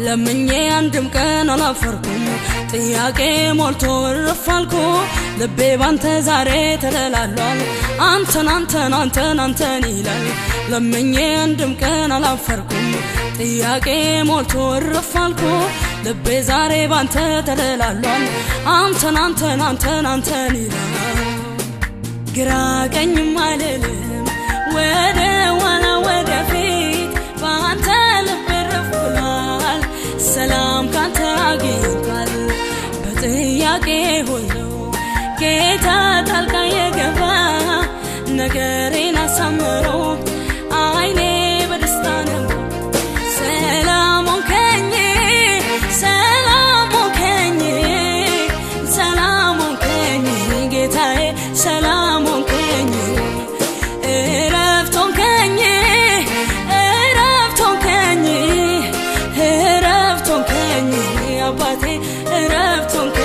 ለምኜ አንድም ቀን አላፈርኩም ጥያቄ ሞልቶ ረፋልኩ ልቤ ባንተ ዛሬ ተደላሏል አንተን ይላል ለምኜ አንድም ቀን አላፈርኩም ጥያቄ ሞልቶ ረፋልኩ ልቤ ዛሬ ባንተ ተደላሏል አንተን ይላል ግራ ቀኝም አይልም ወደ ኋላ ወደ ፊት ባንተ ልቤ ረፍሏል ሰላም ካንተ አግኝቷል በጥያቄ ሁሉ ጌታ ጣልቃ የገባ ነገሬን አሳምሮ አይኔ በደስታ ነው ሰላም ሆንከኝ ጌታዬ ሰላም ሆንከኝ እረፍት ሆንከኝ አባቴ እረፍት ሆንከኝ